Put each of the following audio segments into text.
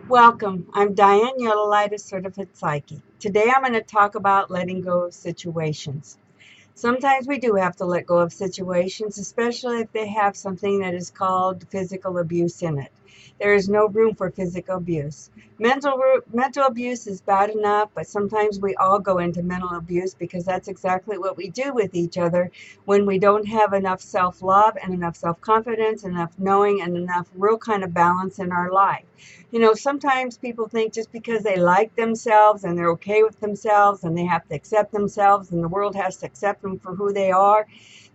Welcome. I'm Diane Yodelitis, Certified Psychic. Today I'm going to talk about letting go of situations. Sometimes we do have to let go of situations, especially if they have something that is called physical abuse in it. There is no room for physical abuse. Mental abuse is bad enough, but sometimes we all go into mental abuse because that's exactly what we do with each other when we don't have enough self-love and enough self-confidence, enough knowing, and enough real kind of balance in our life. Sometimes people think just because they like themselves and they're okay with themselves and they have to accept themselves and the world has to accept them for who they are,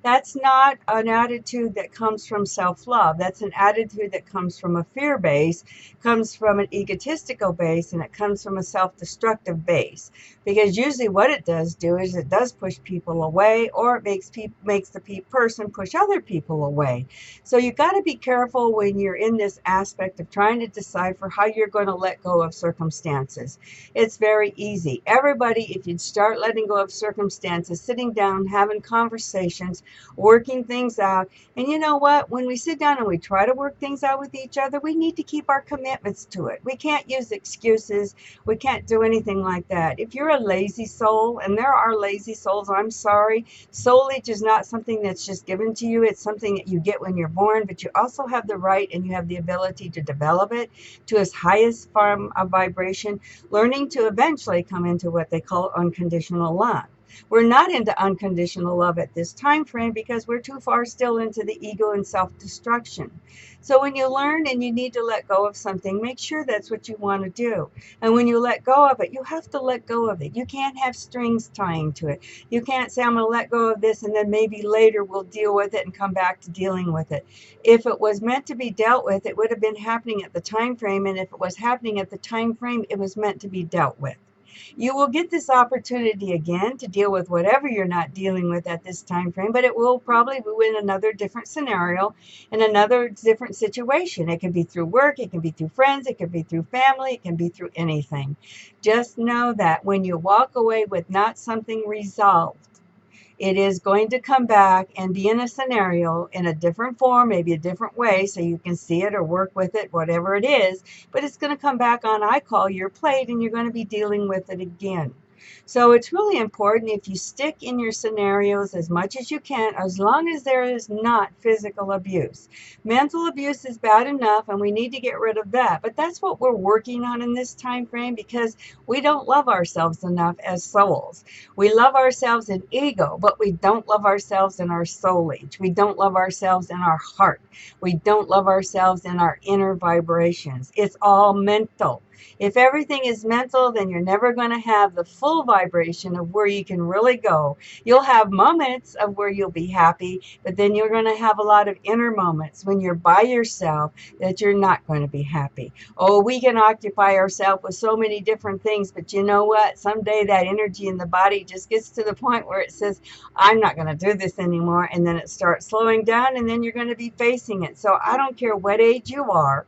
that's not an attitude that comes from self-love. That's an attitude that comes from a fear base, comes from an egotistical base, and it comes from a self-destructive base. Because usually what it does do is it does push people away, or it makes the person push other people away. So you got to be careful when you're in this aspect of trying to decipher how you're going to let go of circumstances. It's very easy. Everybody, if you'd start letting go of circumstances, sitting down, having conversations, working things out. And you know what? When we sit down and we try to work things out with each other, we need to keep our commitments to it. We can't use excuses. We can't do anything like that. If you're a lazy soul, and there are lazy souls, I'm sorry, soulage is not something that's just given to you. It's something that you get when you're born, but you also have the right and you have the ability to develop it to its highest form of vibration, learning to eventually come into what they call unconditional love. We're not into unconditional love at this time frame because we're too far still into the ego and self-destruction. So when you learn and you need to let go of something, make sure that's what you want to do. And when you let go of it, you have to let go of it. You can't have strings tying to it. You can't say, I'm going to let go of this and then maybe later we'll deal with it and come back to dealing with it. If it was meant to be dealt with, it would have been happening at the time frame. And if it was happening at the time frame, it was meant to be dealt with. You will get this opportunity again to deal with whatever you're not dealing with at this time frame, but it will probably be in another different scenario, in another different situation. It can be through work, it can be through friends, it can be through family, it can be through anything. Just know that when you walk away with not something resolved, it is going to come back and be in a scenario in a different form, maybe a different way, so you can see it or work with it, whatever it is. But it's going to come back on, I call, your plate, and you're going to be dealing with it again. So it's really important if you stick in your scenarios as much as you can, as long as there is not physical abuse. Mental abuse is bad enough, and we need to get rid of that. But that's what we're working on in this time frame because we don't love ourselves enough as souls. We love ourselves in ego, but we don't love ourselves in our soulage. We don't love ourselves in our heart. We don't love ourselves in our inner vibrations. It's all mental. If everything is mental, then you're never going to have the full vibration of where you can really go. You'll have moments of where you'll be happy, but then you're going to have a lot of inner moments when you're by yourself that you're not going to be happy. Oh, we can occupy ourselves with so many different things, but you know what? Someday that energy in the body just gets to the point where it says, I'm not going to do this anymore, and then it starts slowing down, and then you're going to be facing it. So I don't care what age you are.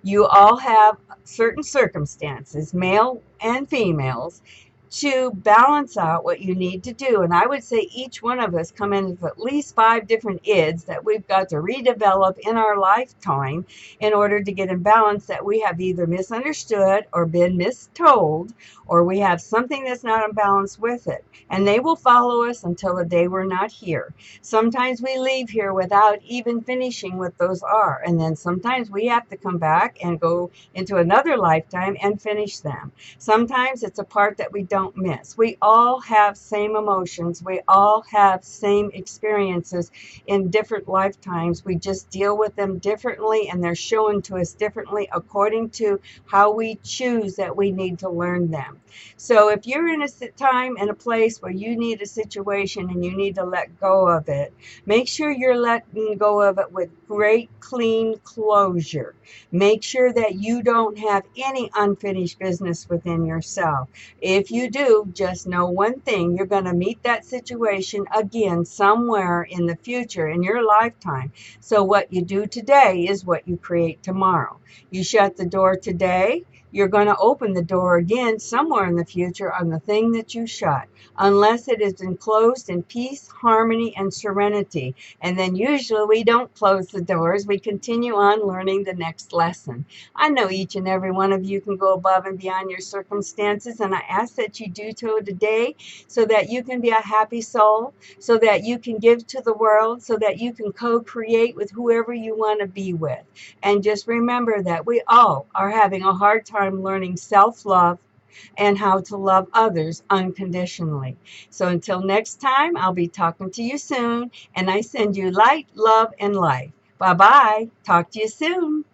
You all have certain circumstances, male and females, to balance out what you need to do. And I would say each one of us come in with at least 5 different ids that we've got to redevelop in our lifetime in order to get in balance that we have either misunderstood or been mistold, or we have something that's not in balance with it. And they will follow us until the day we're not here. Sometimes we leave here without even finishing what those are. And then sometimes we have to come back and go into another lifetime and finish them. Sometimes it's a part that we don't miss. We all have same emotions. We all have same experiences in different lifetimes. We just deal with them differently, and they're shown to us differently according to how we choose that we need to learn them. So if you're in a time and a place where you need a situation and you need to let go of it, make sure you're letting go of it with great clean closure. Make sure that you don't have any unfinished business within yourself. If you you do, just know one thing: you're going to meet that situation again somewhere in the future in your lifetime. So what you do today is what you create tomorrow. You shut the door today, you're going to open the door again somewhere in the future on the thing that you shut, unless it is enclosed in peace, harmony, and serenity. And then usually we don't close the doors. We continue on learning the next lesson. I know each and every one of you can go above and beyond your circumstances, and I ask that you do so today, so that you can be a happy soul, so that you can give to the world, so that you can co-create with whoever you want to be with. And just remember that we all are having a hard time learning self-love and how to love others unconditionally. So until next time, I'll be talking to you soon, and I send you light, love, and life. Bye-bye. Talk to you soon.